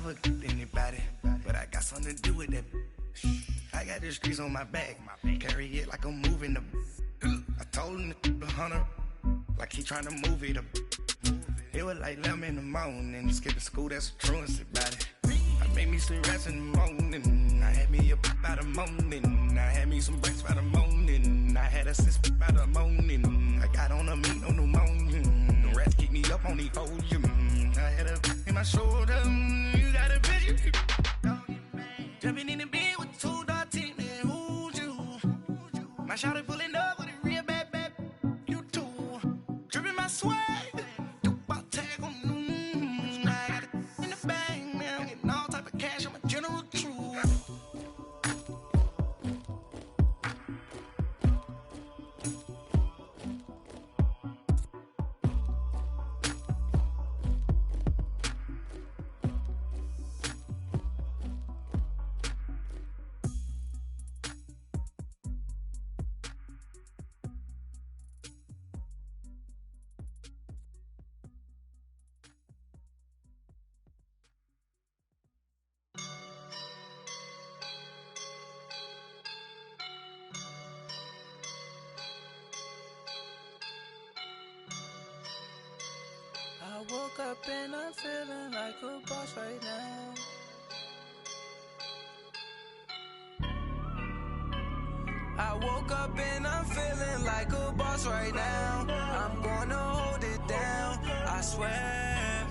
never anybody, but I got something to do with that. I got the streets on my back, carry it like I'm moving the. I told him the hunter, like he trying to move it up. It was like 11 in the morning, skipping school, that's a truancy about it. I made me some rats in the morning, I had me up by the morning, I had me some breaks by the morning, I had a sis by the morning, I got on a meat, no pneumonia, the rats keep me up on the podium, I had a in my shoulder, you got a vision, jumping in the bed with 2 dark teeth, man, who's you? My shawty pulling up with a real bad, you too, dripping my swag. I woke up and I'm feeling like a boss right now. I woke up and I'm feeling like a boss right now. I'm gonna hold it down, I swear.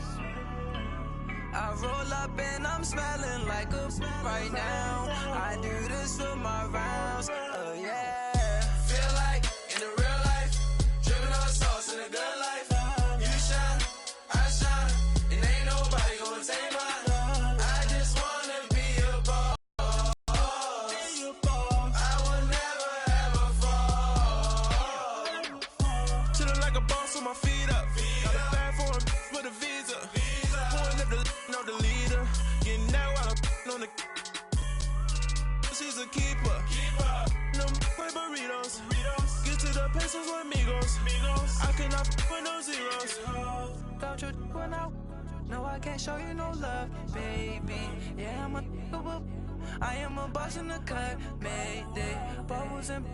I roll up and I'm smelling like a right now. I do this for my rounds, oh yeah. Feel like in the real life, dripping on sauce in a good life. You shine, I shine, and ain't nobody gonna take mine. I just wanna be a boss. I will never ever fall. Chillin' like a boss with my feet up. Got a bag for him with a visa. Pulling up the know the leader. You know I'm on the. She's a keeper. No play burritos. Get to the pesos with amigos. I cannot with no zeros. Don't you run out? No, I can't show you no love, baby. Yeah, I am a boss in the cut. Mayday. Bubbles and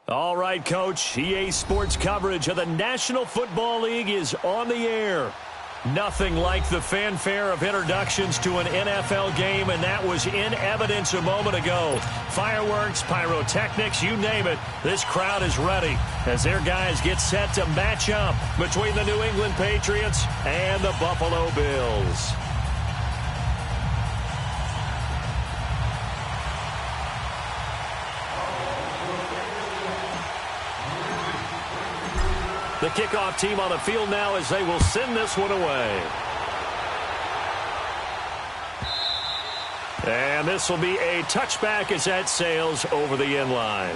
All right, Coach. EA Sports coverage of the National Football League is on the air. Nothing like the fanfare of introductions to an NFL game, and that was in evidence a moment ago. Fireworks, pyrotechnics, you name it. This crowd is ready as their guys get set to match up between the New England Patriots and the Buffalo Bills. The kickoff team on the field now as they will send this one away. And this will be a touchback as that sails over the end line.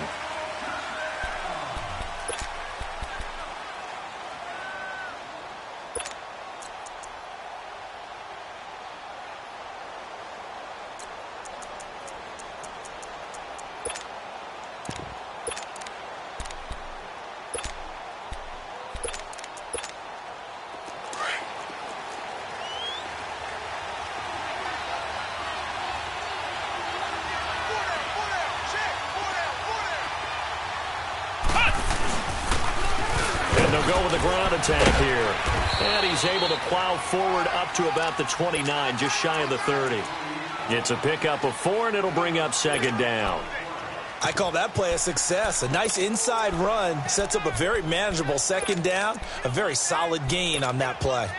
Go with the ground attack here. And he's able to plow forward up to about the 29, just shy of the 30. It's a pickup of 4, and it'll bring up second down. I call that play a success. A nice inside run sets up a very manageable second down. A very solid gain on that play.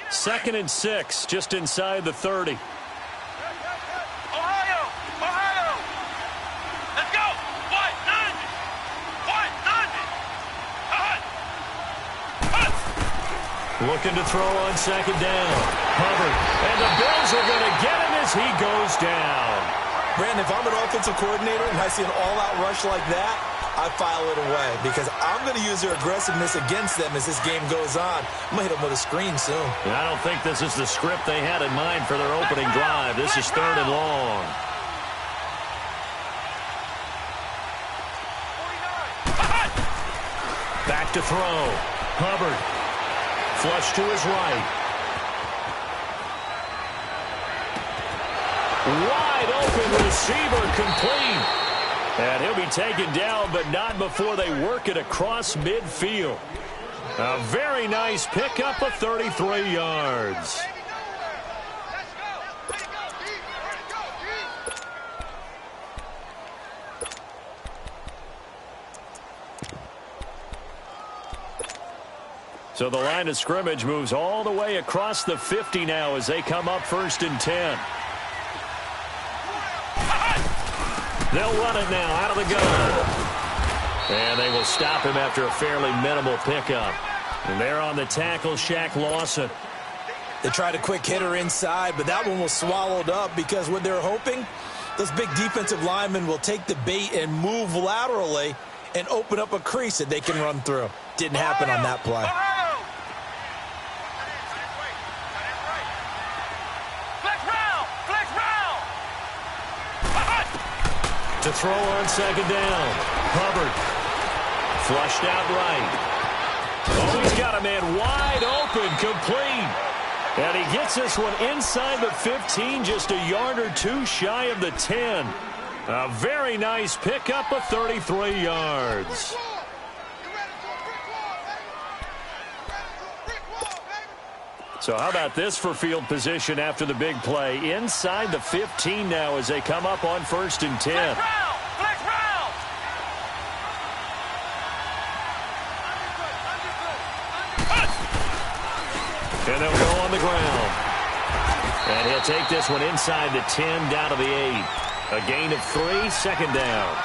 2nd and 6, just inside the 30. Looking to throw on second down. Hubbard. And the Bills are going to get him as he goes down. Brandon, if I'm an offensive coordinator and I see an all-out rush like that, I file it away because I'm going to use their aggressiveness against them as this game goes on. I'm going to hit them with a screen soon. I don't think this is the script they had in mind for their opening drive. This is 3rd and long. Back to throw. Hubbard. Flush to his right. Wide open receiver complete. And he'll be taken down, but not before they work it across midfield. A very nice pickup of 33 yards. So the line of scrimmage moves all the way across the 50 now as they come up 1st and 10. They'll run it now out of the gun. And they will stop him after a fairly minimal pickup. And they're on the tackle, Shaq Lawson. They tried a quick hitter inside, but that one was swallowed up because what they're hoping, those big defensive linemen will take the bait and move laterally and open up a crease that they can run through. Didn't happen on that play. To throw on 2nd down. Hubbard. Flushed out right. Oh, he's got a man wide open, complete. And he gets this one inside the 15, just a yard or two shy of the 10. A very nice pickup of 33 yards. So how about this for field position after the big play? Inside the 15 now as they come up on 1st and 10. And they'll go on the ground. And he'll take this one inside the 10 down to the 8. A gain of 3, 2nd down.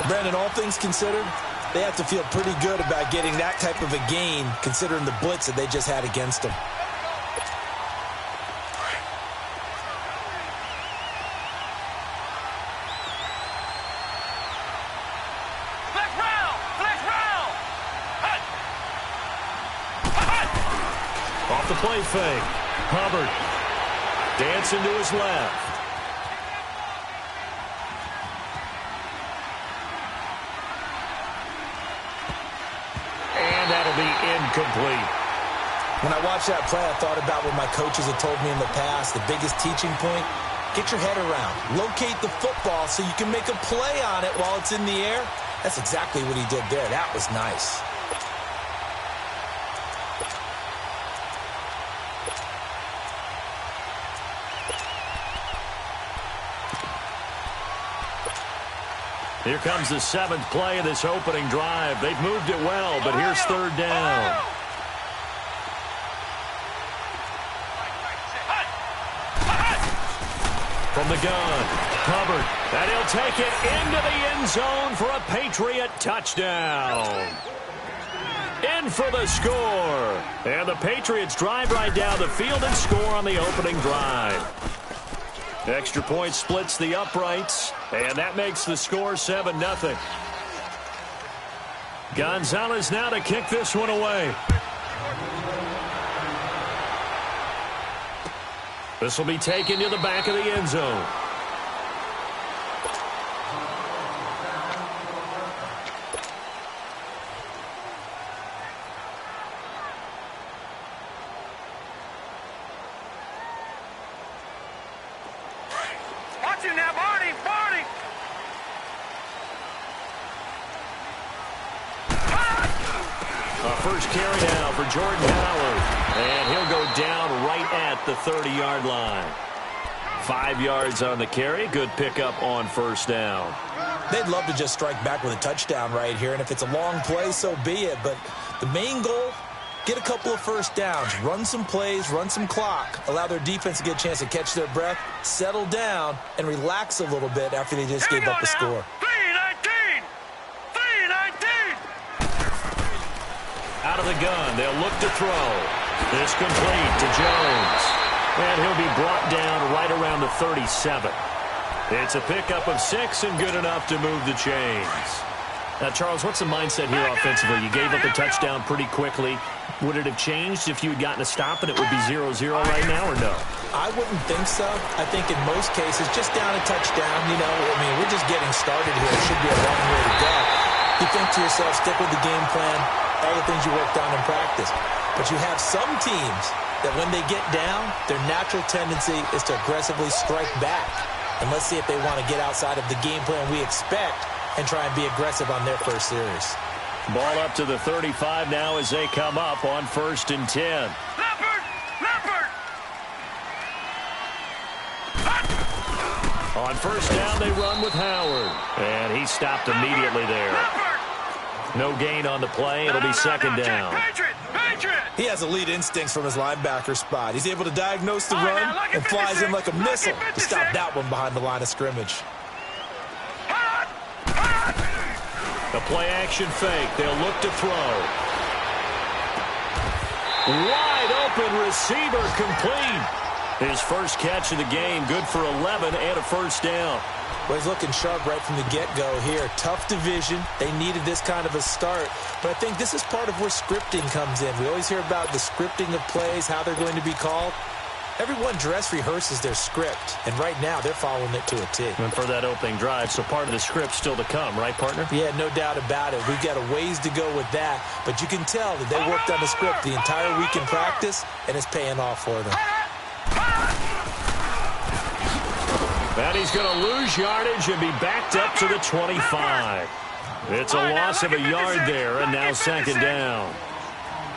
Brandon, all things considered, they have to feel pretty good about getting that type of a gain considering the blitz that they just had against them. Off the play fake. Hubbard dancing to his left. And that'll be incomplete. When I watched that play, I thought about what my coaches have told me in the past. The biggest teaching point, get your head around. Locate the football so you can make a play on it while it's in the air. That's exactly what he did there. That was nice. Here comes the 7th play of this opening drive. They've moved it well, but here's 3rd down. From the gun, Hubbard, and he'll take it into the end zone for a Patriot touchdown. In for the score. And the Patriots drive right down the field and score on the opening drive. Extra point splits the uprights, and that makes the score 7-0. Gonzalez now to kick this one away. This will be taken to the back of the end zone. First carry now for Jordan Howard. And he'll go down right at the 30-yard line. 5 yards on the carry. Good pickup on 1st down. They'd love to just strike back with a touchdown right here. And if it's a long play, so be it. But the main goal, get a couple of 1st downs. Run some plays, run some clock. Allow their defense to get a chance to catch their breath, settle down, and relax a little bit after they just gave up a score. Out of the gun, they'll look to throw. This complete to Jones. And he'll be brought down right around the 37. It's a pickup of 6 and good enough to move the chains. Now, Charles, what's the mindset here offensively? You gave up a touchdown pretty quickly. Would it have changed if you had gotten a stop and it would be 0-0 right now, or no? I wouldn't think so. I think in most cases, just down a touchdown, you know, I mean, we're just getting started here. It should be a long way to go. You think to yourself, stick with the game plan, all the things you worked on in practice. But you have some teams that when they get down, their natural tendency is to aggressively strike back. And let's see if they want to get outside of the game plan we expect and try and be aggressive on their first series. Ball up to the 35 now as they come up on 1st and 10. On 1st down, they run with Howard. And he stopped immediately there. No gain on the play. It'll be 2nd down. He has elite instincts from his linebacker spot. He's able to diagnose the run and flies in like a missile to stop that one behind the line of scrimmage. The play-action fake. They'll look to throw. Wide open receiver complete. His first catch of the game, good for 11 and a 1st down. Well, he's looking sharp right from the get-go here. Tough division. They needed this kind of a start. But I think this is part of where scripting comes in. We always hear about the scripting of plays, how they're going to be called. Everyone dress rehearses their script, and right now they're following it to a T. And for that opening drive, so part of the script still to come, right, partner? Yeah, no doubt about it. We've got a ways to go with that, but you can tell that they worked on the script the entire week in practice, and it's paying off for them. And he's going to lose yardage and be backed up to the 25. It's a loss of a yard there, and now 2nd down.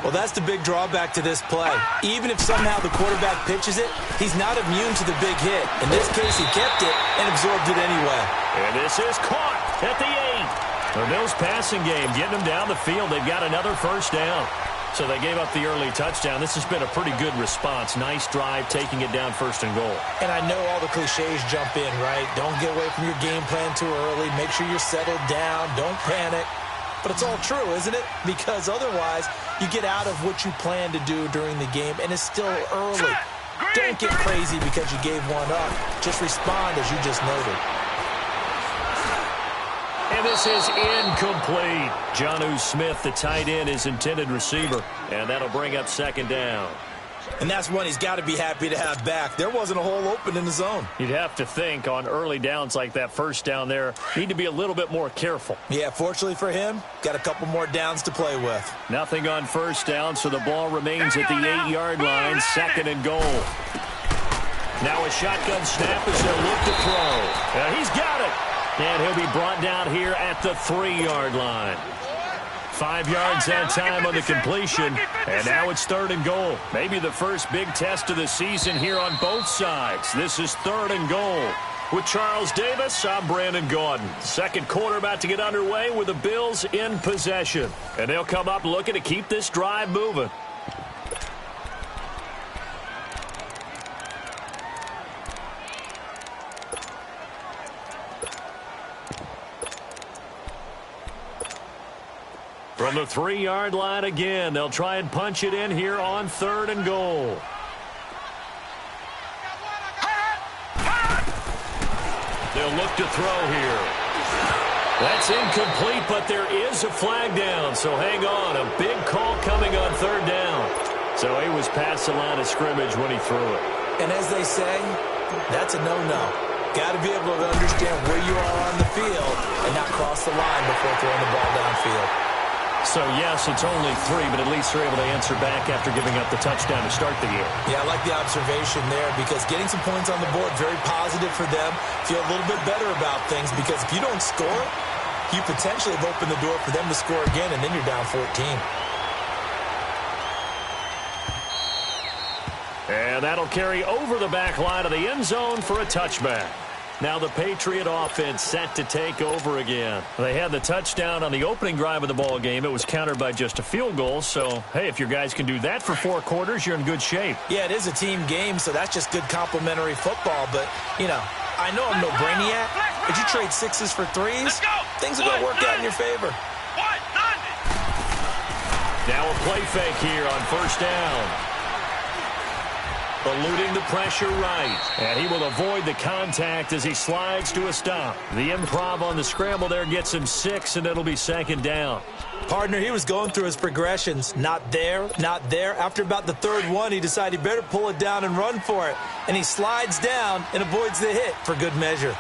Well, that's the big drawback to this play. Even if somehow the quarterback pitches it, he's not immune to the big hit. In this case, he kept it and absorbed it anyway. And this is caught at the 8. The Bills passing game, getting them down the field. They've got another 1st down. So they gave up the early touchdown. This has been a pretty good response. Nice drive, taking it down 1st and goal. And I know all the cliches jump in, right? Don't get away from your game plan too early. Make sure you're settled down. Don't panic. But it's all true, isn't it? Because otherwise, you get out of what you plan to do during the game, and it's still early. Don't get crazy because you gave one up. Just respond as you just noted. And this is incomplete. Jonnu Smith, the tight end, is intended receiver. And that'll bring up 2nd down. And that's one he's got to be happy to have back. There wasn't a hole open in the zone. You'd have to think on early downs like that 1st down there, need to be a little bit more careful. Yeah, fortunately for him, got a couple more downs to play with. Nothing on 1st down, so the ball remains at the 8-yard line, 2nd and goal. Now a shotgun snap as they'll look to throw. And he's got it. And he'll be brought down here at the 3-yard line. 5 yards that time on the completion, and now it's 3rd and goal. Maybe the first big test of the season here on both sides. This is 3rd and goal. With Charles Davis, I'm Brandon Gaudin. 2nd quarter about to get underway with the Bills in possession. And they'll come up looking to keep this drive moving. From the 3-yard line again, they'll try and punch it in here on 3rd and goal. They'll look to throw here. That's incomplete, but there is a flag down, so hang on. A big call coming on 3rd down. So he was past the line of scrimmage when he threw it. And as they say, that's a no-no. Got to be able to understand where you are on the field and not cross the line before throwing the ball downfield. So, yes, it's only 3, but at least they're able to answer back after giving up the touchdown to start the year. Yeah, I like the observation there because getting some points on the board, very positive for them. Feel a little bit better about things because if you don't score, you potentially have opened the door for them to score again, and then you're down 14. And that'll carry over the back line of the end zone for a touchback. Now the Patriot offense set to take over again. They had the touchdown on the opening drive of the ball game. It was countered by just a field goal. So, hey, if your guys can do that for 4 quarters, you're in good shape. Yeah, it is a team game, so that's just good complimentary football. But, you know, I know I'm no brainiac, but you trade 6s for 3s, things are going to work out in your favor. Now a play fake here on 1st down. Eluding the pressure right. And he will avoid the contact as he slides to a stop. The improv on the scramble there gets him 6, and it'll be 2nd down. Partner, he was going through his progressions. Not there, not there. After about the 3rd one, he decided he better pull it down and run for it. And he slides down and avoids the hit for good measure.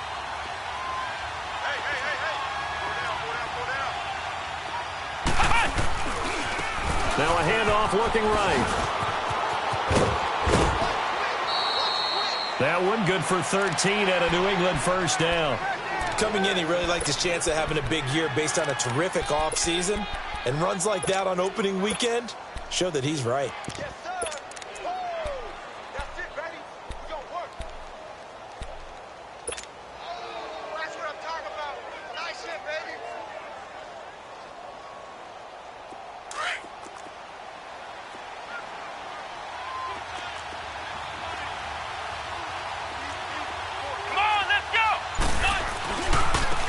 Now a handoff looking right. That one good for 13 at a New England first down. Coming in, he really liked his chance of having a big year based on a terrific offseason. And runs like that on opening weekend show that he's right.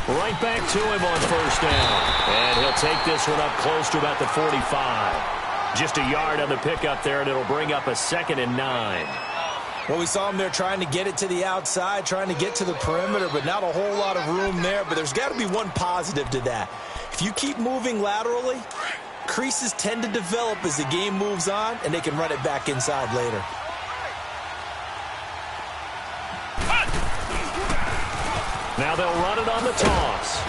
Right back to him on first down. And he'll take this one up close to about the 45. Just a yard on the pickup there, and it'll bring up a 2nd and 9. Well, we saw him there trying to get it to the outside, trying to get to the perimeter, but not a whole lot of room there. But there's got to be one positive to that. If you keep moving laterally, creases tend to develop as the game moves on, and they can run it back inside later. Now they'll run it on the toss.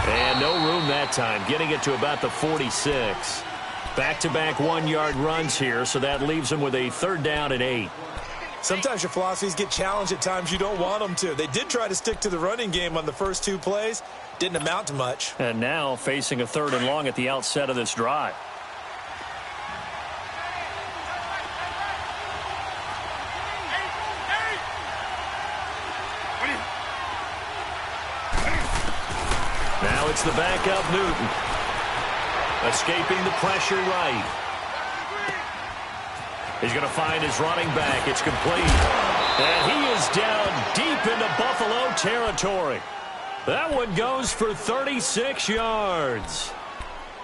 And no room that time, getting it to about the 46. Back-to-back 1-yard runs here, so that leaves them with a 3rd down and 8. Sometimes your philosophies get challenged at times you don't want them to. They did try to stick to the running game on the first 2 plays. Didn't amount to much. And now facing a 3rd and long at the outset of this drive. Now it's the backup Newton. Escaping the pressure right. He's going to find his running back. It's complete. And he is down deep into Buffalo territory. That one goes for 36 yards.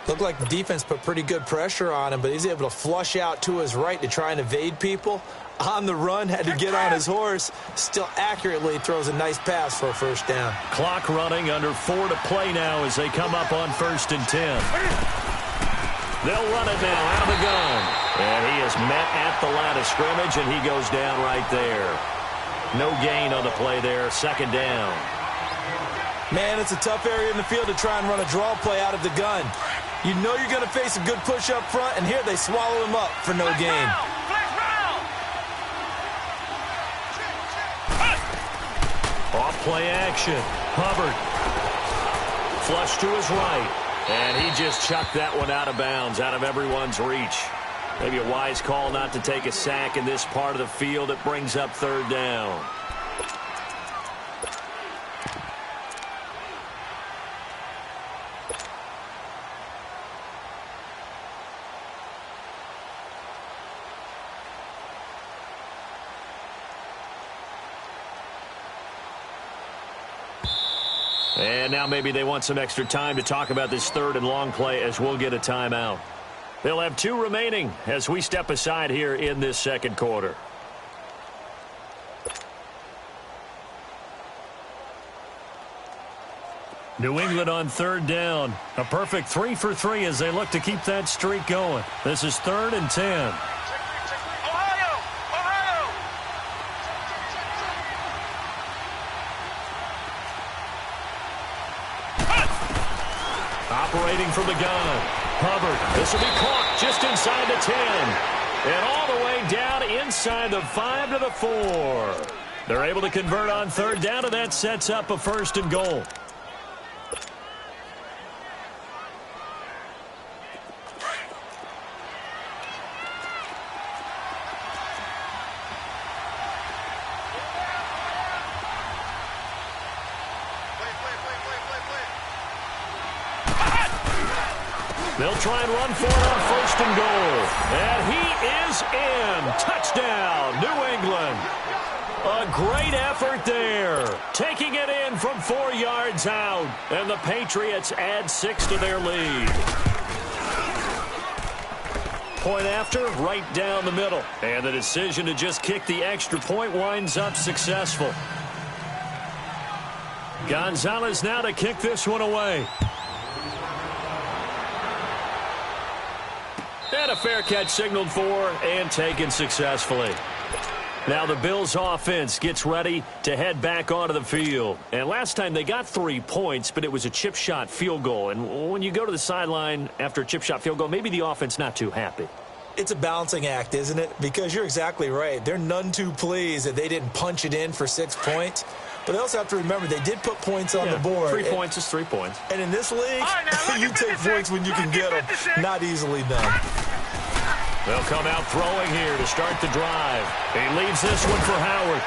Looked like the defense put pretty good pressure on him, but he's able to flush out to his right to try and evade people. On the run, had to get on his horse. Still accurately throws a nice pass for a first down. Clock running, under 4 to play now as they come up on 1st and 10. They'll run it now out of the gun. And he is met at the line of scrimmage, and he goes down right there. No gain on the play there, 2nd down. Man, it's a tough area in the field to try and run a draw play out of the gun. You know you're going to face a good push up front, and here they swallow him up for no gain. Off-play action. Hubbard. Flush to his right. And he just chucked that one out of bounds, out of everyone's reach. Maybe a wise call not to take a sack in this part of the field. It brings up 3rd down. And now maybe they want some extra time to talk about this 3rd and long play as we'll get a timeout. They'll have 2 remaining as we step aside here in this 2nd quarter. New England on 3rd down. A perfect 3 for 3 as they look to keep that streak going. This is 3rd and 10. Operating from the gun. Hubbard. This will be caught just inside the 10. And all the way down inside the 5 to the 4. They're able to convert on 3rd down, and that sets up a 1st and goal. They'll try and run for it on 1st and goal. And he is in. Touchdown, New England. A great effort there. Taking it in from 4 yards out. And the Patriots add 6 to their lead. Point after, right down the middle. And the decision to just kick the extra point winds up successful. Gonzalez now to kick this one away. And a fair catch signaled for and taken successfully. Now the Bills offense gets ready to head back onto the field. And last time they got 3 points, but it was a chip shot field goal. And when you go to the sideline after a chip shot field goal, maybe the offense not too happy. It's a balancing act, isn't it? Because you're exactly right. They're none too pleased that they didn't punch it in for 6 points. But they also have to remember they did put points on the board. 3 points is 3 points. And in this league, you take points when you can get them. Not easily done. They'll come out throwing here to start the drive. He leaves this one for Howard.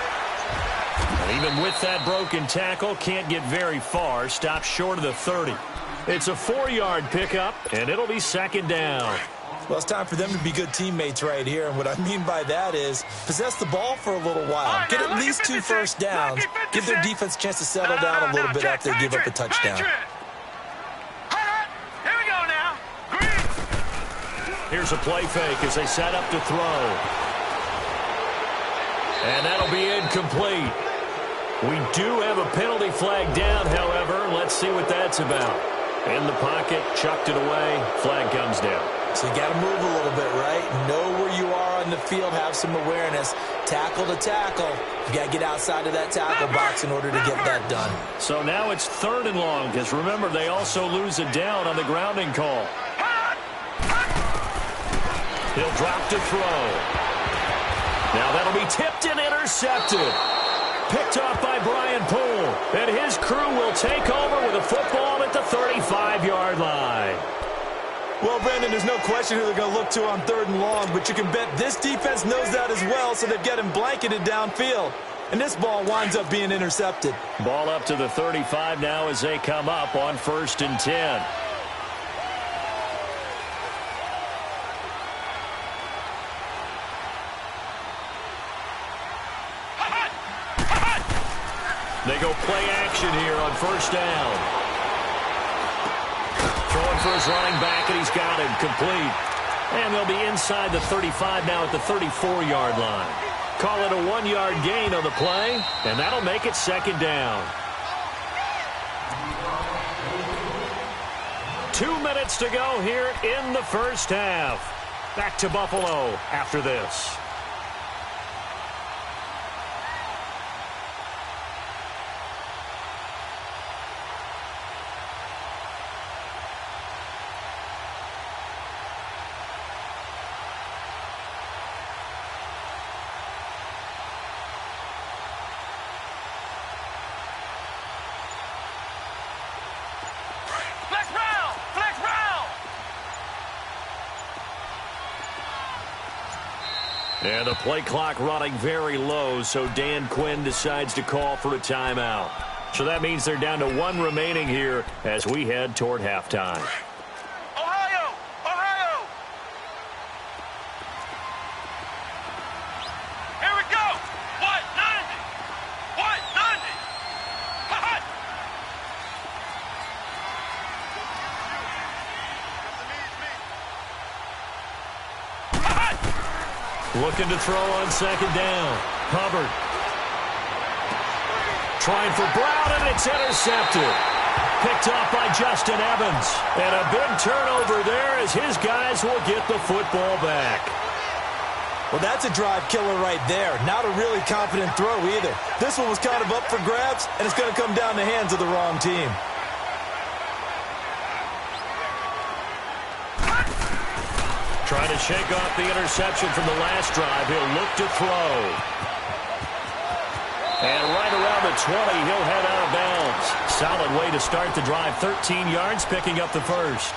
And even with that broken tackle, can't get very far. Stops short of the 30. It's a 4-yard pickup, and it'll be second down. Well, it's time for them to be good teammates right here. And what I mean by that is possess the ball for a little while. Get at least 2 first downs. Give their defense a chance to settle down a little bit after they give up a touchdown. Here we go now. Here's a play fake as they set up to throw. And that'll be incomplete. We do have a penalty flag down, however. Let's see what that's about. In the pocket, chucked it away. Flag comes down. So you got to move a little bit, right? Know where you are on the field. Have some awareness. Tackle to tackle. You got to get outside of that tackle box in order to get that done. So now it's 3rd and long because, remember, they also lose a down on the grounding call. He'll drop to throw. Now that'll be tipped and intercepted. Picked off by Brian Poole. And his crew will take over with a football at the 35-yard line. Well, Brandon, there's no question who they're going to look to on 3rd and long, but you can bet this defense knows that as well, so they've got him blanketed downfield. And this ball winds up being intercepted. Ball up to the 35 now as they come up on 1st and 10. They go play action here on 1st down. Throwing for his running back, and he's got him complete. And they'll be inside the 35 now at the 34-yard line. Call it a 1-yard gain on the play, and that'll make it 2nd down. 2 minutes to go here in the first half. Back to Buffalo after this. And the play clock running very low, so Dan Quinn decides to call for a timeout. So that means they're down to 1 remaining here as we head toward halftime. Ohio! Ohio! Here we go! What? 90! What? 90! Ha-ha! Looking to throw on 2nd down. Hubbard. Trying for Brown, and it's intercepted. Picked off by Justin Evans. And a big turnover there as his guys will get the football back. Well, that's a drive killer right there. Not a really confident throw either. This one was kind of up for grabs, and it's going to come down the hands of the wrong team. Trying to shake off the interception from the last drive. He'll look to throw. And right around the 20, he'll head out of bounds. Solid way to start the drive. 13 yards, picking up the first.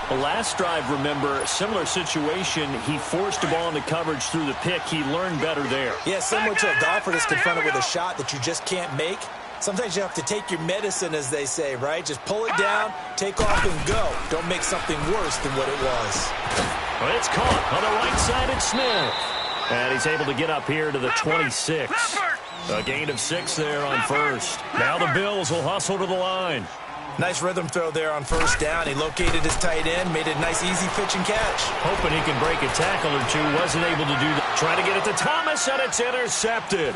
The last drive, remember, similar situation. He forced the ball into coverage through the pick. He learned better there. Yeah, similar to a golfer that's confronted with a shot that you just can't make. Sometimes you have to take your medicine, as they say, right? Just pull it down, take off, and go. Don't make something worse than what it was. Well, it's caught on the right side at Smith. And he's able to get up here to the 26. A gain of 6 there on first. Now the Bills will hustle to the line. Nice rhythm throw there on 1st down. He located his tight end, made a nice easy pitch and catch. Hoping he can break a tackle or two. Wasn't able to do that. Trying to get it to Thomas, and it's intercepted.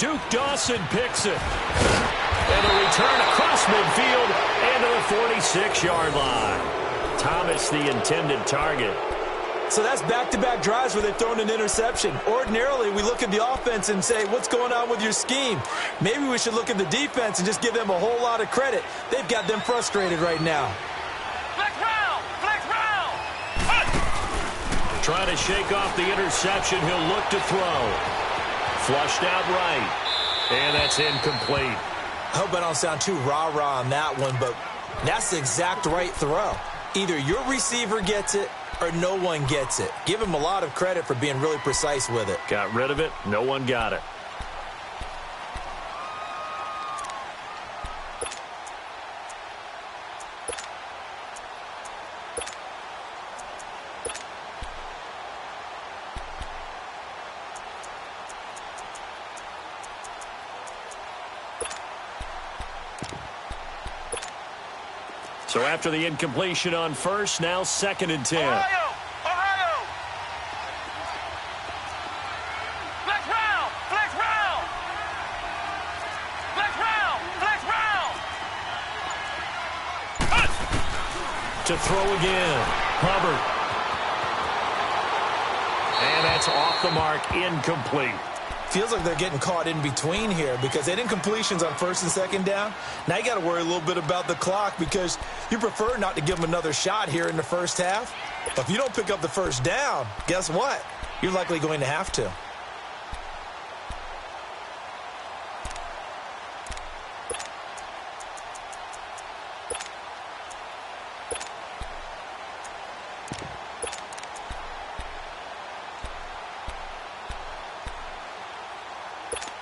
Duke Dawson picks it. And a return across midfield and to the 46-yard line. Thomas, the intended target. So that's back-to-back drives where they've thrown an interception. Ordinarily, we look at the offense and say, what's going on with your scheme? Maybe we should look at the defense and just give them a whole lot of credit. They've got them frustrated right now. Flex round! Flex round! trying to shake off the interception. He'll look to throw. Flushed out right. And that's incomplete. I hope I don't sound too rah-rah on that one, but that's the exact right throw. Either your receiver gets it or no one gets it. Give him a lot of credit for being really precise with it. Got rid of it. No one got it. So after the incompletion on first, now 2nd and 10. Ohio! Flex round! Flex round! Flex round! Flex round! To throw again. Hubbard. And that's off the mark, incomplete. Feels like they're getting caught in between here because they did incompletions on 1st and 2nd down. Now you got to worry a little bit about the clock because you prefer not to give them another shot here in the first half. But if you don't pick up the first down, guess what? You're likely going to have to.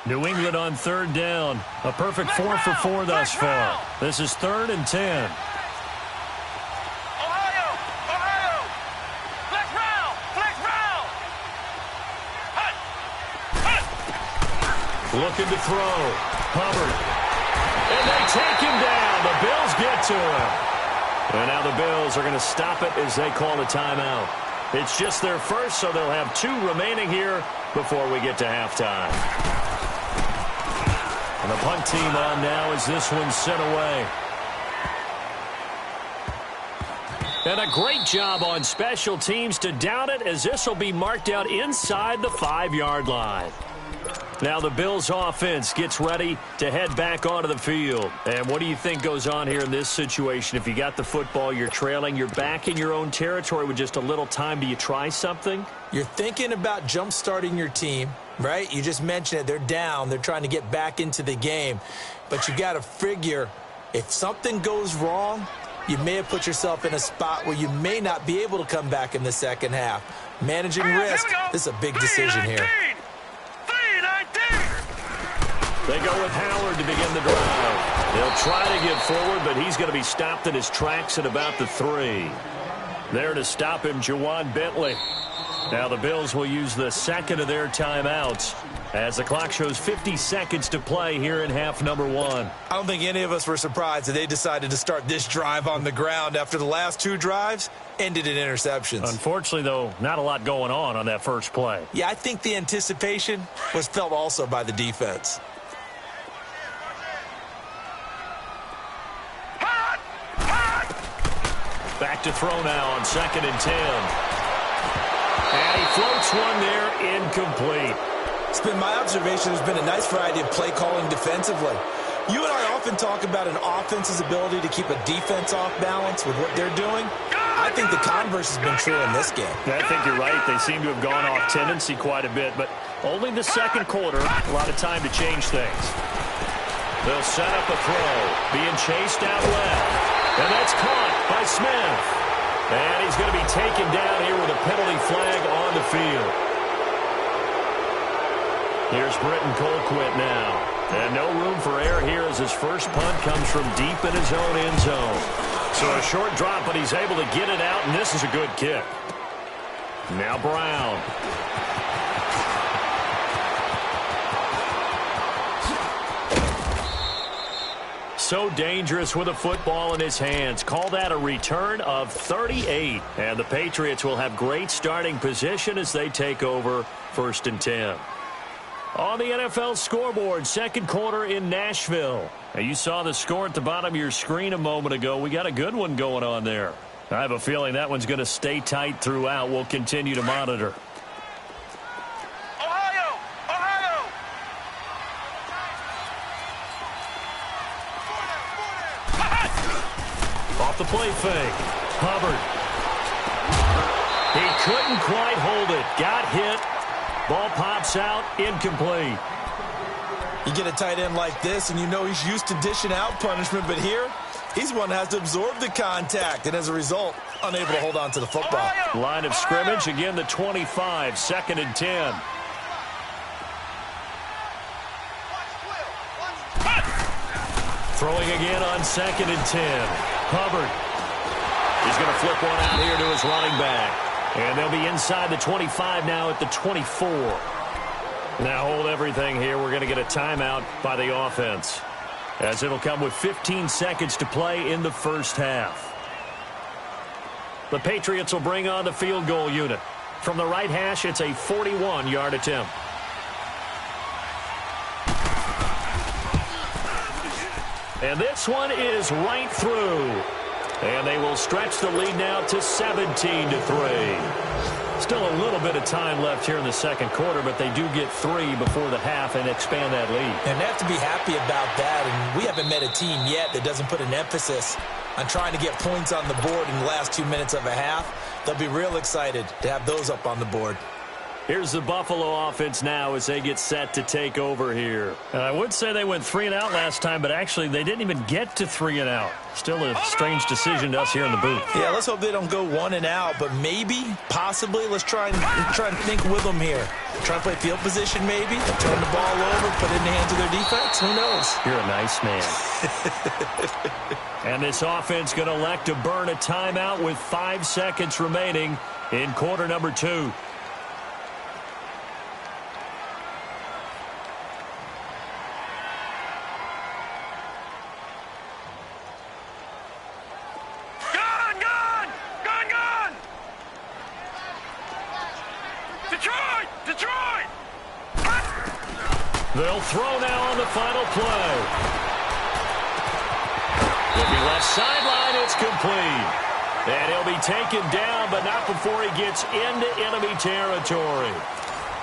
New England on 3rd down. A perfect 4 for 4 thus far. This is 3rd and 10. Ohio! Flex round! Flex round! Looking to throw. Hubbard. And they take him down. The Bills get to him. And now the Bills are going to stop it as they call a timeout. It's just their first, so they'll have 2 remaining here before we get to halftime. And the punt team on now as this one's sent away. And a great job on special teams to down it as this will be marked out inside the 5-yard line. Now the Bills offense gets ready to head back onto the field. And what do you think goes on here in this situation? If you got the football, you're trailing, you're back in your own territory with just a little time. Do you try something? You're thinking about jump-starting your team, right? You just mentioned it. They're down. They're trying to get back into the game. But you got to figure if something goes wrong, you may have put yourself in a spot where you may not be able to come back in the second half. Managing risk, this is a big decision here. They go with Howard to begin the drive. They'll try to get forward, but he's going to be stopped in his tracks at about the 3. There to stop him, Juwan Bentley. Now the Bills will use the second of their timeouts as the clock shows 50 seconds to play here in half number 1. I don't think any of us were surprised that they decided to start this drive on the ground after the last 2 drives ended in interceptions. Unfortunately, though, not a lot going on that first play. Yeah, I think the anticipation was felt also by the defense. Back to throw now on 2nd and 10. And he floats one there, incomplete. It's been my observation there's been a nice variety of play calling defensively. You and I often talk about an offense's ability to keep a defense off balance with what they're doing. I think the converse has been true in this game. I think you're right. They seem to have gone off tendency quite a bit, but only the second quarter, a lot of time to change things. They'll set up a throw, being chased out left. And that's caught by Smith. And he's going to be taken down here with a penalty flag on the field. Here's Britton Colquitt now. And no room for error here as his first punt comes from deep in his own end zone. So a short drop, but he's able to get it out, and this is a good kick. Now Brown. So dangerous with a football in his hands. Call that a return of 38. And the Patriots will have great starting position as they take over 1st and 10. On the NFL scoreboard, second quarter in Nashville. Now, you saw the score at the bottom of your screen a moment ago. We got a good one going on there. I have a feeling that one's going to stay tight throughout. We'll continue to monitor. Off the play fake. Hubbard. He couldn't quite hold it. Got hit. Ball pops out. Incomplete. You get a tight end like this, and you know he's used to dishing out punishment, but here, he's one that has to absorb the contact, and as a result, unable to hold on to the football. Line of scrimmage, again the 25, 2nd and 10. Throwing again on 2nd and 10. Hubbard. He's going to flip one out here to his running back. And they'll be inside the 25 now at the 24. Now hold everything here. We're going to get a timeout by the offense, as it'll come with 15 seconds to play in the first half. The Patriots will bring on the field goal unit. From the right hash, it's a 41-yard attempt. And this one is right through. And they will stretch the lead now to 17-3. Still a little bit of time left here in the second quarter, but they do get 3 before the half and expand that lead. And they have to be happy about that, and we haven't met a team yet that doesn't put an emphasis on trying to get points on the board in the last 2 minutes of a half. They'll be real excited to have those up on the board. Here's the Buffalo offense now as they get set to take over here. I would say they went 3 and out last time, but actually they didn't even get to 3 and out. Still a strange decision to us here in the booth. Yeah, let's hope they don't go 1 and out, but maybe, possibly, let's try and think with them here. Try and play field position maybe, turn the ball over, put it in the hands of their defense. Who knows? You're a nice man. And this offense going to elect to burn a timeout with 5 seconds remaining in quarter number 2. They'll throw now on the final play. Will be left sideline. It's complete. And he'll be taken down, but not before he gets into enemy territory.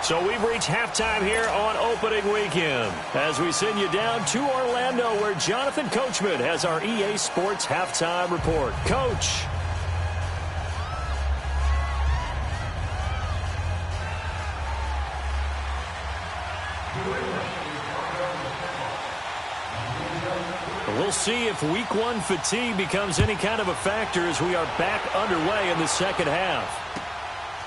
So we've reached halftime here on opening weekend as we send you down to Orlando, where Jonathan Coachman has our EA Sports halftime report. Coach. We'll see if week 1 fatigue becomes any kind of a factor as we are back underway in the second half.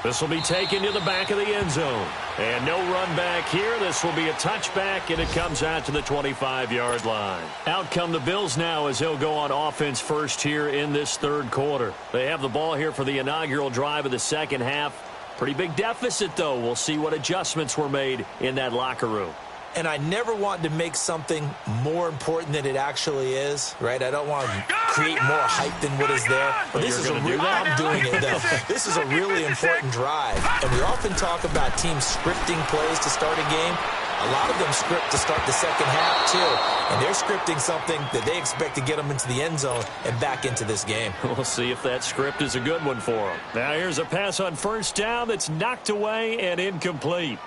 This will be taken to the back of the end zone. And no run back here. This will be a touchback, and it comes out to the 25-yard line. Out come the Bills now as they'll go on offense first here in this third quarter. They have the ball here for the inaugural drive of the second half. Pretty big deficit, though. We'll see what adjustments were made in that locker room. And I never want to make something more important than it actually is, right? I don't want to create more hype than what is there. But this is I'm doing it, though. This is a really important drive. And we often talk about teams scripting plays to start a game. A lot of them script to start the second half, too. And they're scripting something that they expect to get them into the end zone and back into this game. We'll see if that script is a good one for them. Now here's a pass on first down that's knocked away and incomplete.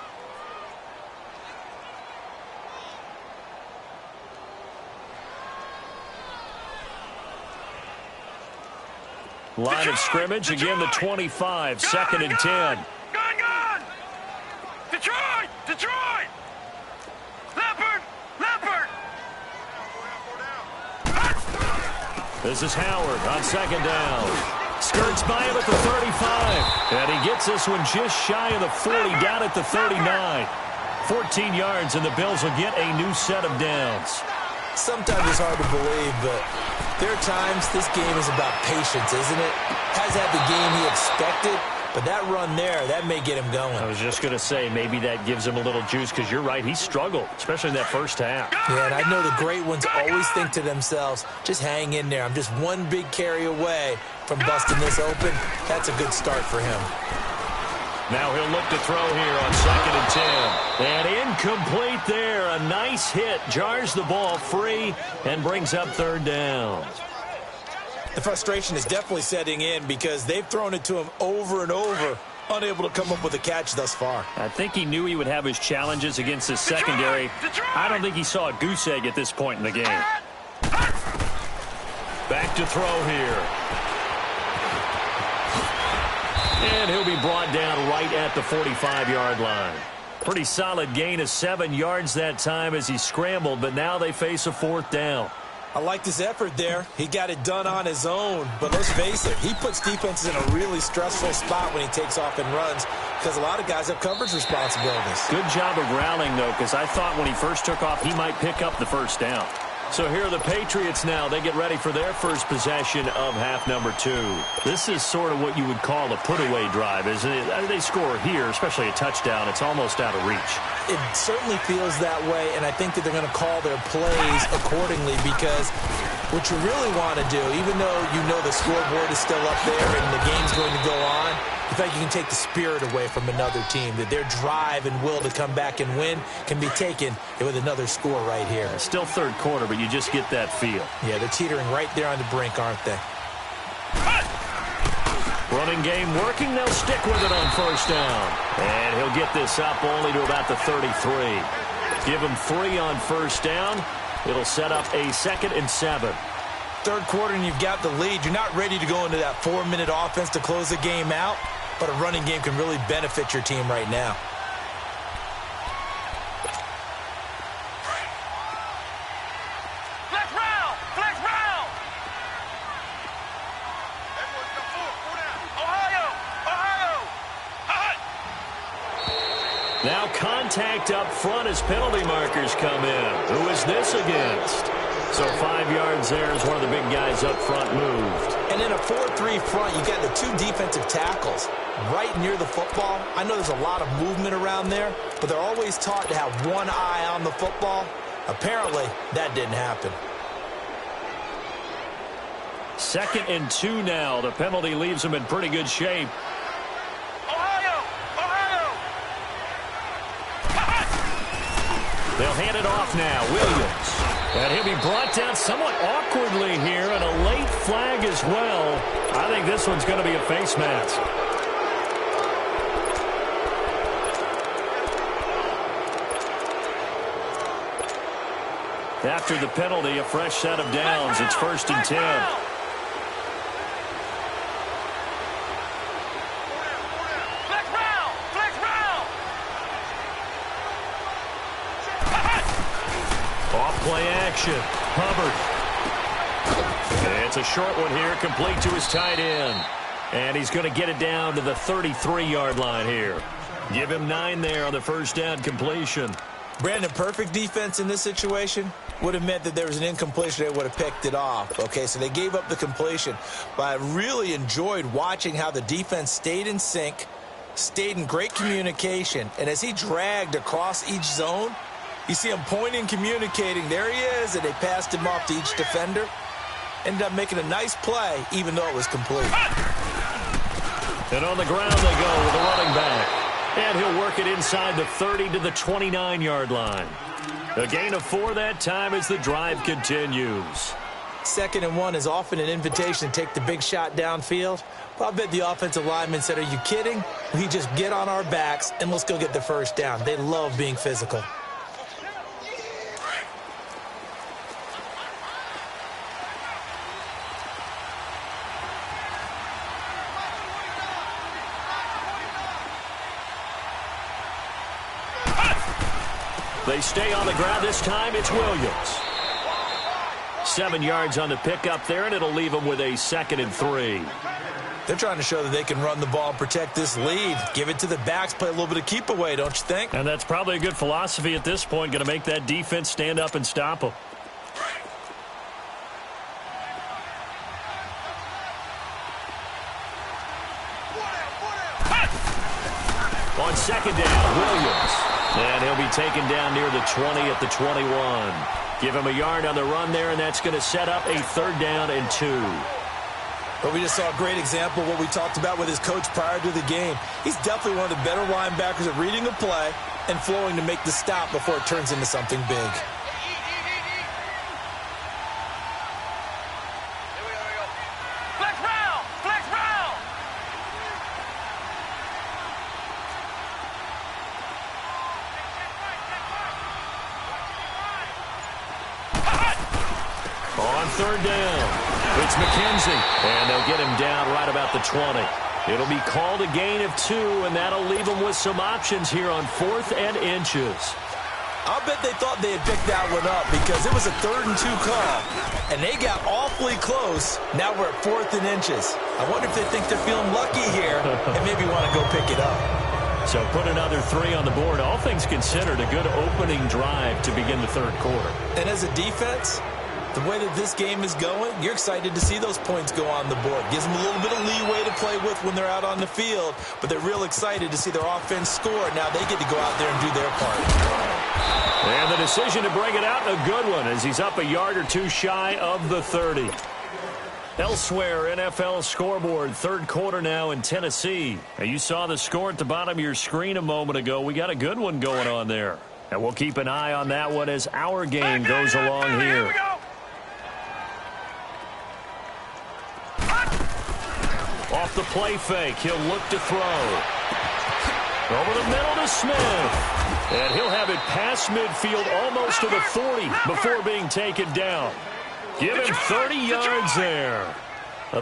Line of scrimmage, again the 25, 2nd and 10. Gun! Detroit! Leopard! This is Howard on 2nd down. Skirts by him at the 35. And he gets this one just shy of the 40, down at the 39. 14 yards, and the Bills will get a new set of downs. Sometimes it's hard to believe, but there are times this game is about patience, isn't it? Has had the game he expected, but that run there, that may get him going. I was just going to say, maybe that gives him a little juice, because you're right, he struggled, especially in that first half. Yeah, and I know the great ones always think to themselves, just hang in there. I'm just one big carry away from busting this open. That's a good start for him. Now he'll look to throw here on 2nd and 10. And incomplete there. A nice hit. Jars the ball free and brings up third down. The frustration is definitely setting in because they've thrown it to him over and over, unable to come up with a catch thus far. I think he knew he would have his challenges against his secondary. I don't think he saw a goose egg at this point in the game. Back to throw here. And he'll be brought down right at the 45-yard line. Pretty solid gain of 7 yards that time as he scrambled, but now they face a 4th down. I liked his effort there. He got it done on his own. But let's face it, he puts defenses in a really stressful spot when he takes off and runs because a lot of guys have coverage responsibilities. Good job of rallying, though, because I thought when he first took off, he might pick up the first down. So here are the Patriots now. They get ready for their first possession of half number 2. This is sort of what you would call a put-away drive, isn't it? They score here, especially a touchdown. It's almost out of reach. It certainly feels that way, and I think that they're going to call their plays accordingly because what you really want to do, even though you know the scoreboard is still up there and the game's going to go on, in fact, you can take the spirit away from another team, that their drive and will to come back and win can be taken with another score right here. Still third quarter, but you just get that feel. Yeah, they're teetering right there on the brink, aren't they? Running game working. They'll stick with it on first down. And he'll get this up only to about the 33. Give him 3 on first down. It'll set up a 2nd and 7. Third quarter and you've got the lead. You're not ready to go into that 4-minute offense to close the game out, but a running game can really benefit your team right now. Flex round! Flex round! Ohio! Ohio! Hot! Now contact up front as penalty markers come in. Who is this against? So 5 yards there as one of the big guys up front moved. And in a 4-3 front, you got the 2 defensive tackles right near the football. I know there's a lot of movement around there, but they're always taught to have one eye on the football. Apparently, that didn't happen. 2nd and 2 now. The penalty leaves them in pretty good shape. Ohio! Ohio! Hot! They'll hand it off now. Williams. And he'll be brought down somewhat awkwardly here, and a late flag as well. I think this one's going to be a face mask. After the penalty, a fresh set of downs. It's 1st and 10. Off-play action. Hubbard. It's a short one here, complete to his tight end. And he's going to get it down to the 33-yard line here. Give him 9 there on the first down completion. Brandon, perfect defense in this situation would have meant that there was an incompletion. They would have picked it off. Okay, so they gave up the completion. But I really enjoyed watching how the defense stayed in sync, stayed in great communication. And as he dragged across each zone, you see him pointing, communicating. There he is, and they passed him off to each defender. Ended up making a nice play, even though it was complete. And on the ground they go with the running back. And he'll work it inside the 30 to the 29-yard line. A gain of 4 that time as the drive continues. 2nd and 1 is often an invitation to take the big shot downfield. Well, I bet the offensive lineman said, "Are you kidding? We just get on our backs and let's go get the first down." They love being physical. They stay on the ground. This time it's Williams. 7 yards on the pickup there, and it'll leave them with a 2nd and 3. They're trying to show that they can run the ball and protect this lead. Give it to the backs, play a little bit of keep away, don't you think? And that's probably a good philosophy at this point, going to make that defense stand up and stop them. On 2nd down, Williams. And he'll be taken down near the 20 at the 21. Give him a yard on the run there, and that's going to set up a 3rd down and 2. But we just saw a great example of what we talked about with his coach prior to the game. He's definitely one of the better linebackers at reading a play and flowing to make the stop before it turns into something big. On 3rd down, it's McKenzie, and they'll get him down right about the 20. It'll be called a gain of 2, and that'll leave them with some options here on 4th and inches. I'll bet they thought they had picked that one up because it was a 3rd and 2 call, and they got awfully close. Now we're at 4th and inches. I wonder if they think they're feeling lucky here and maybe want to go pick it up. So put another 3 on the board. All things considered, a good opening drive to begin the 3rd quarter. And as a defense, the way that this game is going, you're excited to see those points go on the board. Gives them a little bit of leeway to play with when they're out on the field, but they're real excited to see their offense score. Now they get to go out there and do their part. And the decision to bring it out, a good one, as he's up a yard or 2 shy of the 30. Elsewhere, NFL scoreboard, 3rd quarter now in Tennessee. Now, you saw the score at the bottom of your screen a moment ago. We got a good one going on there. And we'll keep an eye on that one as our game goes along here. Off the play fake, he'll look to throw. Over the middle to Smith. And he'll have it past midfield almost to the 40 before being taken down. Give him 30 yards there.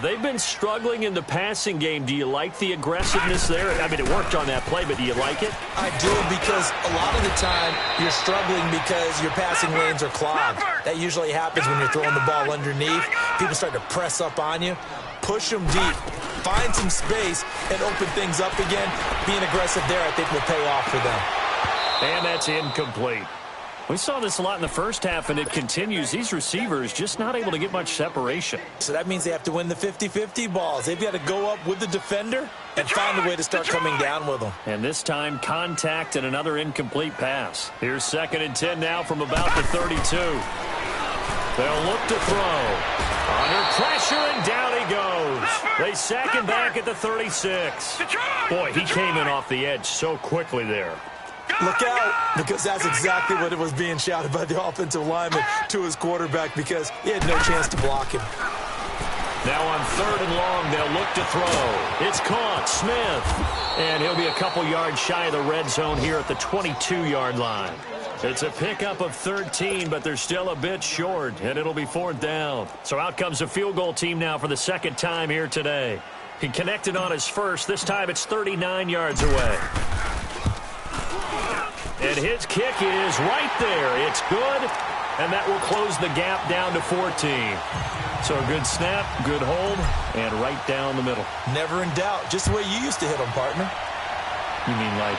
They've been struggling in the passing game. Do you like the aggressiveness there? I mean, it worked on that play, but do you like it? I do, because a lot of the time you're struggling because your passing lanes are clogged. That usually happens when you're throwing the ball underneath. People start to press up on you. Push them deep. Find some space and open things up again. Being aggressive there, I think, will pay off for them. And that's incomplete. We saw this a lot in the first half, and it continues. These receivers just not able to get much separation. So that means they have to win the 50-50 balls. They've got to go up with the defender and find a way to start coming down with them. And this time, contact and another incomplete pass. Here's 2nd and 10 now from about the 32. They'll look to throw. Under pressure, and down he goes. They sack him back at the 36. Boy, he came in off the edge so quickly there. Look out, because that's exactly what it was being shouted by the offensive lineman to his quarterback, because he had no chance to block him. Now on 3rd and long, they'll look to throw. It's caught, Smith. And he'll be a couple yards shy of the red zone here at the 22-yard line. It's a pickup of 13, but they're still a bit short, and it'll be 4th down. So out comes a field goal team now for the 2nd time here today. He connected on his first. This time it's 39 yards away. And his kick is right there. It's good, and that will close the gap down to 14. So a good snap, good hold, and right down the middle. Never in doubt. Just the way you used to hit them, partner. You mean like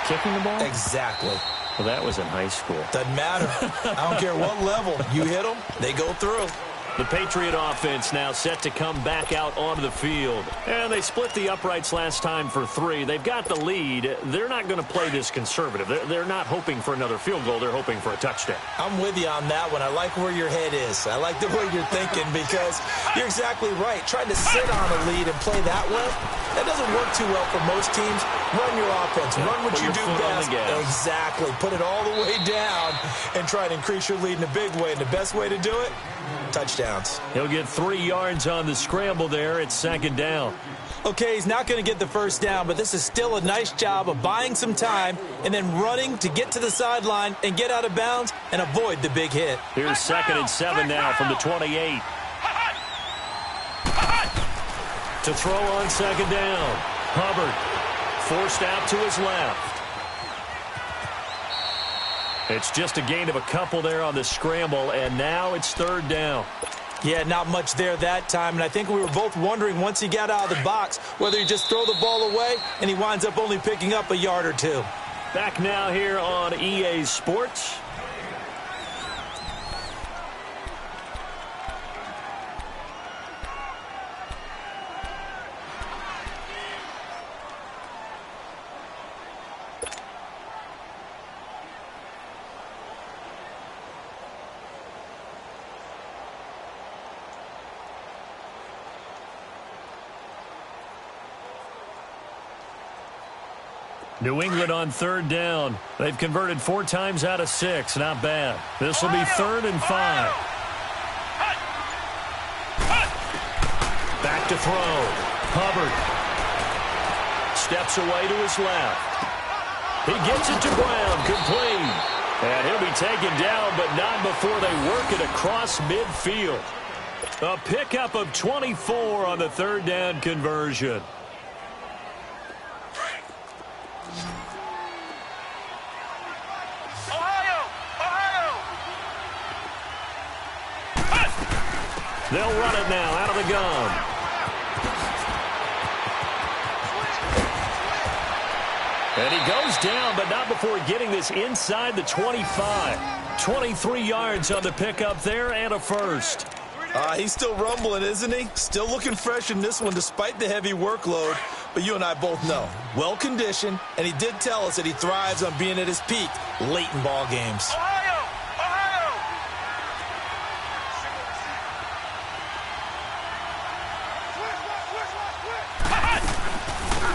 kicking the ball? Exactly. Well, that was in high school. Doesn't matter. I don't care what level. You hit them, they go through. The Patriot offense now set to come back out onto the field. And they split the uprights last time for 3. They've got the lead. They're not going to play this conservative. They're not hoping for another field goal. They're hoping for a touchdown. I'm with you on that one. I like where your head is. I like the way you're thinking, because you're exactly right. Trying to sit on a lead and play that way, that doesn't work too well for most teams. Run your offense. Run what you do best. Exactly. Put it all the way down and try to increase your lead in a big way. And the best way to do it, touchdowns. He'll get 3 yards on the scramble there. It's 2nd down. Okay, he's not going to get the first down, but this is still a nice job of buying some time and then running to get to the sideline and get out of bounds and avoid the big hit. Here's 2nd and 7 now from the 28. To throw on 2nd down. Hubbard forced out to his left. It's just a gain of a couple there on the scramble, and now it's 3rd down. Yeah, not much there that time, and I think we were both wondering once he got out of the box whether he just throw the ball away, and he winds up only picking up a yard or 2. Back now here on EA Sports. New England on 3rd down. They've converted 4 times out of 6. Not bad. This will be 3rd and 5. Back to throw. Hubbard steps away to his left. He gets it to Brown. Complete. And he'll be taken down, but not before they work it across midfield. A pickup of 24 on the 3rd down conversion. They'll run it now out of the gun. And he goes down, but not before getting this inside the 25. 23 yards on the pickup there and a first. He's still rumbling, isn't he? Still looking fresh in this one despite the heavy workload. But you and I both know, well-conditioned, and he did tell us that he thrives on being at his peak late in ball games.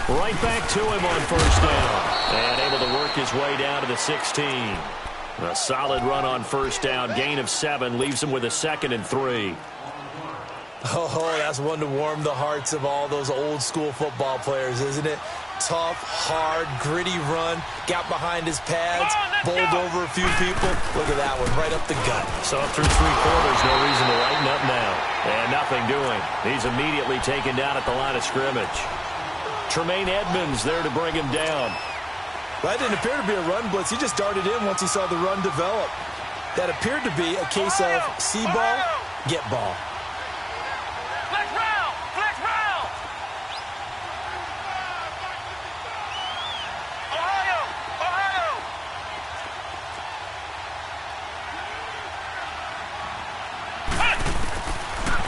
Right back to him on first down. And able to work his way down to the 16. A solid run on first down. Gain of 7 leaves him with a 2nd and 3. Oh, that's one to warm the hearts of all those old school football players, isn't it? Tough, hard, gritty run. Got behind his pads. Bowled over a few people. Look at that one, right up the gut. So through 3 quarters, no reason to lighten up now. And nothing doing. He's immediately taken down at the line of scrimmage. Tremaine Edmonds there to bring him down. That didn't appear to be a run blitz. He just darted in once he saw the run develop. That appeared to be a case of see ball, get ball. Flex round! Flex round! Ohio! Ohio!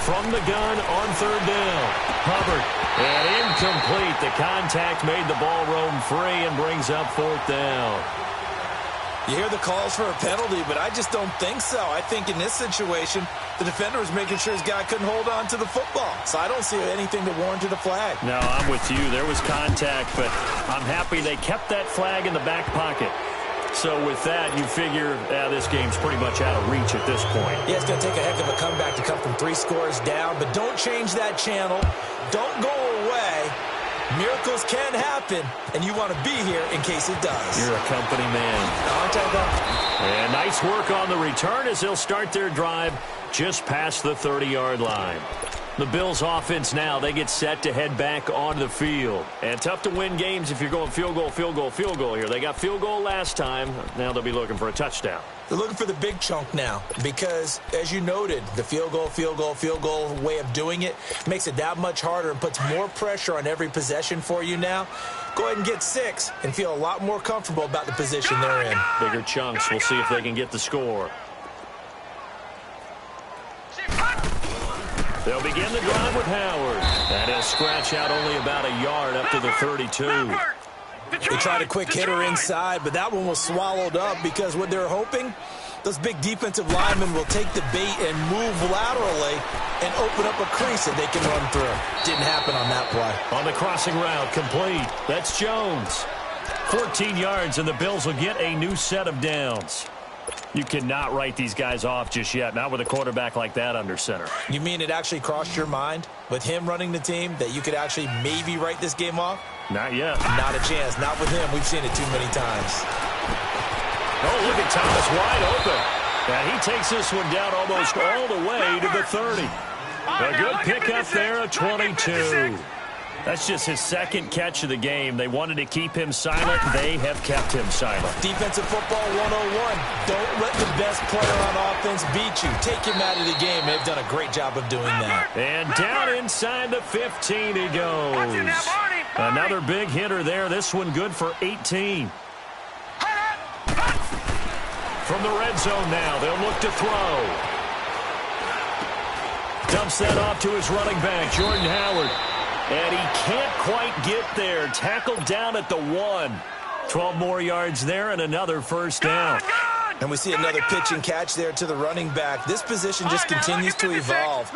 From the gun on third down. Hubbard. And incomplete. The contact made the ball roam free and brings up fourth down. You hear the calls for a penalty, but I just don't think so. I think in this situation, the defender was making sure his guy couldn't hold on to the football. So I don't see anything that warranted a flag. No, I'm with you. There was contact, but I'm happy they kept that flag in the back pocket. So with that, you figure this game's pretty much out of reach at this point. Yeah, it's going to take a heck of a comeback to come from 3 scores down, but don't change that channel. Don't go away. Miracles can happen, and you want to be here in case it does. You're a company man. Aren't I, though? And nice work on the return as they'll start their drive just past the 30-yard line. The Bills offense now, they get set to head back onto the field. And tough to win games if you're going field goal, field goal, field goal here. They got field goal last time. Now they'll be looking for a touchdown. They're looking for the big chunk now because, as you noted, the field goal way of doing it makes it that much harder and puts more pressure on every possession for you now. Go ahead and get 6 and feel a lot more comfortable about the position they're in. Bigger chunks. We'll see if they can get the score. They'll begin the drive with Howard. And he'll scratch out only about a yard up to the 32. They tried a quick hitter inside, but that one was swallowed up because what they're hoping, those big defensive linemen will take the bait and move laterally and open up a crease that they can run through. Didn't happen on that play. On the crossing route, complete. That's Jones. 14 yards, and the Bills will get a new set of downs. You cannot write these guys off just yet, not with a quarterback like that under center. You mean it actually crossed your mind with him running the team that you could actually maybe write this game off? Not yet. Not a chance. Not with him. We've seen it too many times. Oh, look at Thomas wide open. And he takes this one down almost all the way to the 30. A good pickup there, a 22. That's just his 2nd catch of the game. They wanted to keep him silent. They have kept him silent. Defensive football 101. Don't let the best player on offense beat you. Take him out of the game. They've done a great job of doing that. And down inside the 15 he goes. Another big hitter there. This one good for 18. From the red zone now, they'll look to throw. Dumps that off to his running back, Jordan Howard. And he can't quite get there. Tackled down at the 1. 12 more yards there and another first down. And we see another pitch and catch there to the running back. This position just continues to evolve.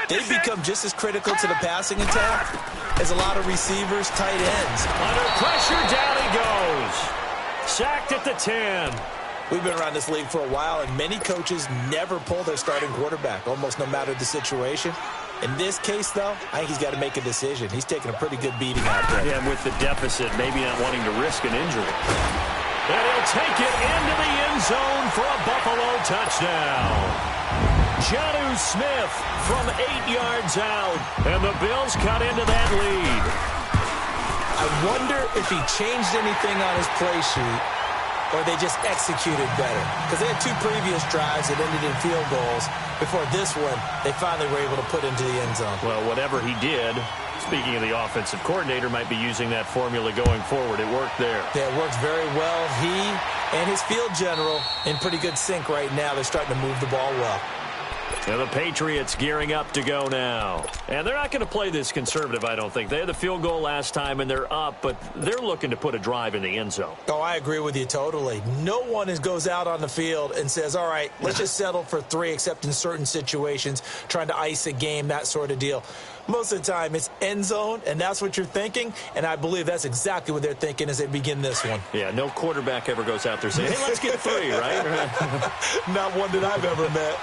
They've become just as critical to the passing attack as a lot of receivers, tight ends. Under pressure, down he goes. Sacked at the 10. We've been around this league for a while, and many coaches never pull their starting quarterback, almost no matter the situation. In this case, though, I think he's got to make a decision. He's taking a pretty good beating out there. Yeah, and with the deficit, maybe not wanting to risk an injury. And he'll take it into the end zone for a Buffalo touchdown. Jonnu Smith from 8 yards out, and the Bills cut into that lead. I wonder if he changed anything on his play sheet or they just executed better. Because they had 2 previous drives that ended in field goals. Before this one, they finally were able to put into the end zone. Well, whatever he did, speaking of the offensive coordinator, might be using that formula going forward. It worked there. Yeah, it worked very well. He and his field general in pretty good sync right now. They're starting to move the ball well. Now the Patriots gearing up to go now. And they're not going to play this conservative, I don't think. They had the field goal last time, and they're up, but they're looking to put a drive in the end zone. Oh, I agree with you totally. No one goes out on the field and says, all right, let's just settle for 3, except in certain situations, trying to ice a game, that sort of deal. Most of the time, it's end zone, and that's what you're thinking, and I believe that's exactly what they're thinking as they begin this one. Yeah, no quarterback ever goes out there saying, hey, let's get 3, right? Not one that I've ever met.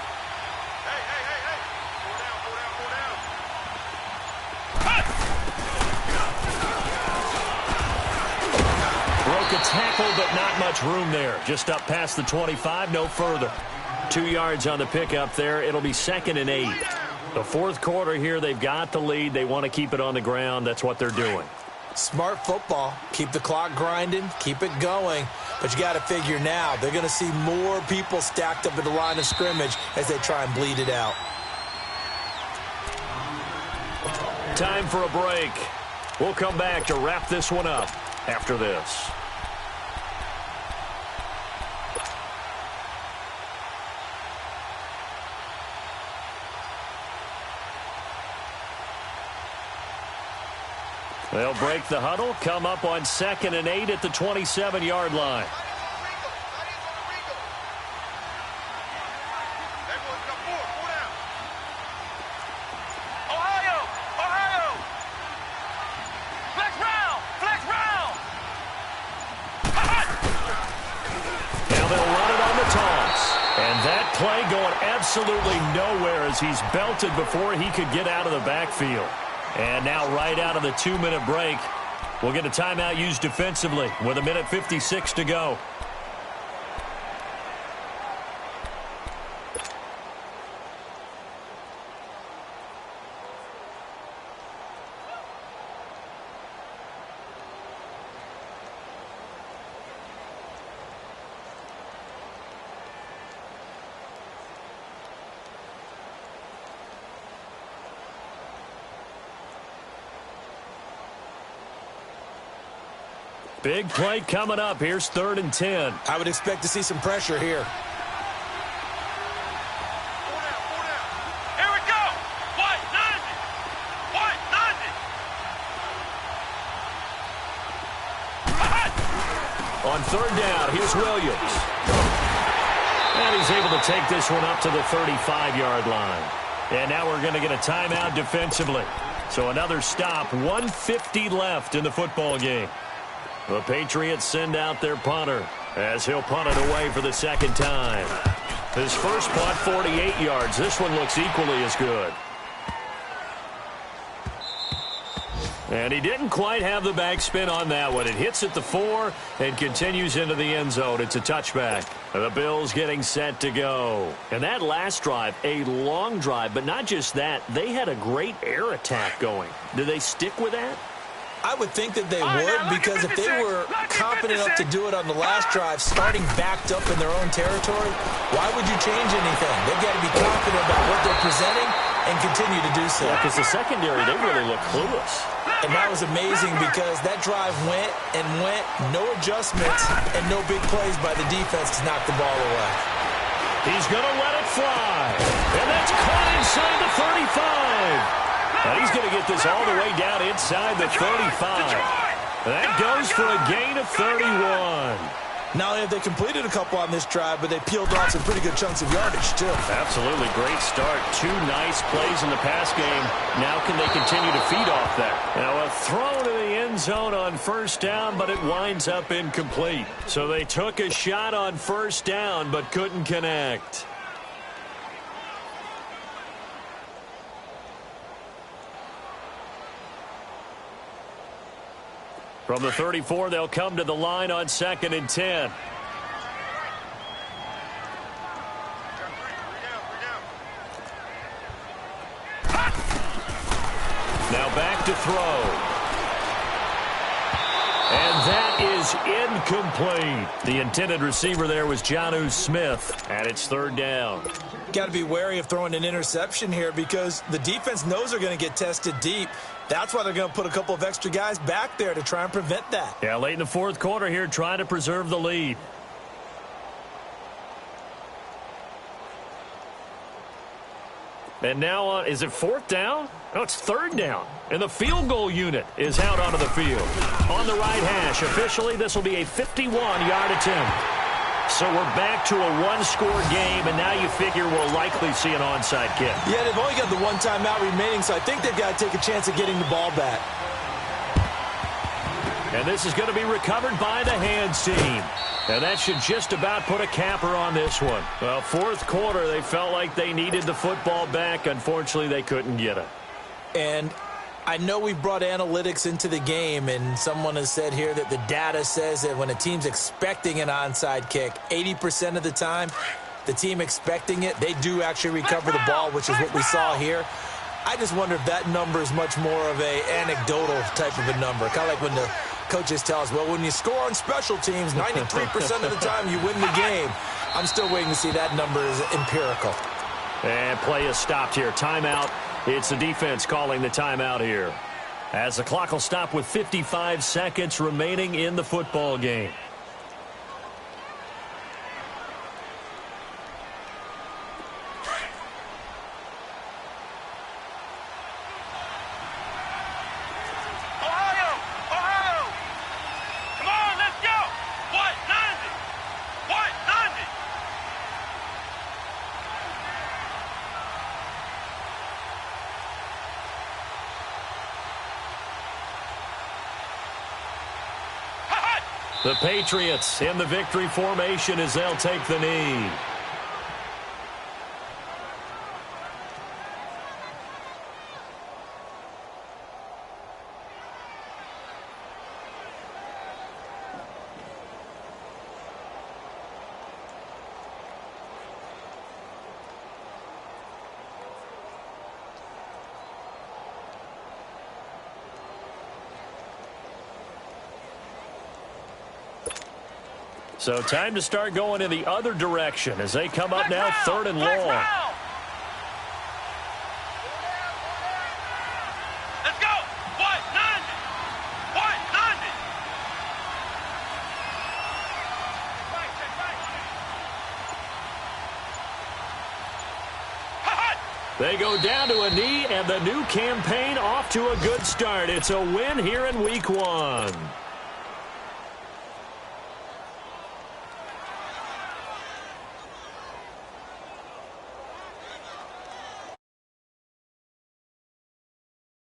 Broke a tackle, but not much room there. Just up past the 25, no further. 2 yards on the pickup there. It'll be 2nd and 8. The 4th quarter here, they've got the lead. They want to keep it on the ground. That's what they're doing. Smart football. Keep the clock grinding. Keep it going. But you got to figure now, they're going to see more people stacked up at the line of scrimmage as they try and bleed it out. Time for a break. We'll come back to wrap this one up after this. They'll break the huddle, come up on 2nd and 8 at the 27-yard line. Play going absolutely nowhere as he's belted before he could get out of the backfield. And now right out of the 2-minute break, we'll get a timeout used defensively with 1:56 to go. Big play coming up. Here's 3rd and 10. I would expect to see some pressure here. Here we go. White, 90. White, 90. On 3rd down, here's Williams. And he's able to take this one up to the 35-yard line. And now we're going to get a timeout defensively. So another stop, 1:50 left in the football game. The Patriots send out their punter as he'll punt it away for the 2nd time. His first punt, 48 yards. This one looks equally as good. And he didn't quite have the backspin on that one. It hits at the 4 and continues into the end zone. It's a touchback. The Bills getting set to go. And that last drive, a long drive, but not just that. They had a great air attack going. Do they stick with that? I would think that they would, because if they were confident enough to do it on the last drive, starting backed up in their own territory, why would you change anything? They've got to be confident about what they're presenting and continue to do so. Because the secondary, they really look clueless. And that was amazing because that drive went and went, no adjustments, and no big plays by the defense to knock the ball away. He's going to let it fly. And that's caught inside the 35. And he's going to get this all the way down inside the 35. That goes for a gain of 31. Not only have they completed a couple on this drive, but they peeled off some pretty good chunks of yardage, too. Absolutely. Great start. 2 nice plays in the pass game. Now can they continue to feed off that? Now a throw to the end zone on 1st down, but it winds up incomplete. So they took a shot on 1st down, but couldn't connect. From the 34, they'll come to the line on 2nd and 10. Now back to throw. is incomplete. The intended receiver there was Jonnu Smith, and it's third down. Got to be wary of throwing an interception here because the defense knows they're going to get tested deep. That's why they're going to put a couple of extra guys back there to try and prevent that. Yeah, late in the fourth quarter here, trying to preserve the lead. And now, is it fourth down? No, it's third down. And the field goal unit is out onto the field. On the right hash, officially, this will be a 51-yard attempt. So we're back to a one-score game, and now you figure we'll likely see an onside kick. Yeah, they've only got the one timeout remaining, so I think they've got to take a chance of getting the ball back. And this is going to be recovered by the hands team. And that should just about put a capper on this one. Well, fourth quarter, they felt like they needed the football back. Unfortunately, they couldn't get it. And I know we brought analytics into the game, and someone has said here that the data says that when a team's expecting an onside kick, 80% of the time, the team expecting it, they do actually recover the ball, which is what we saw here. I just wonder if that number is much more of a anecdotal type of a number, kind of like when the coaches tell us, well, when you score on special teams, 93% of the time you win the game. I'm still waiting to see that number is empirical. And play is stopped here. Timeout. It's the defense calling the timeout here. As the clock will stop with 55 seconds remaining in the football game. The Patriots in the victory formation as they'll take the knee. So time to start going in the other direction as they come up now, third and long. Let's go. What? 90. What? 90. They go down to a knee, and the new campaign off to a good start. It's a win here in week 1.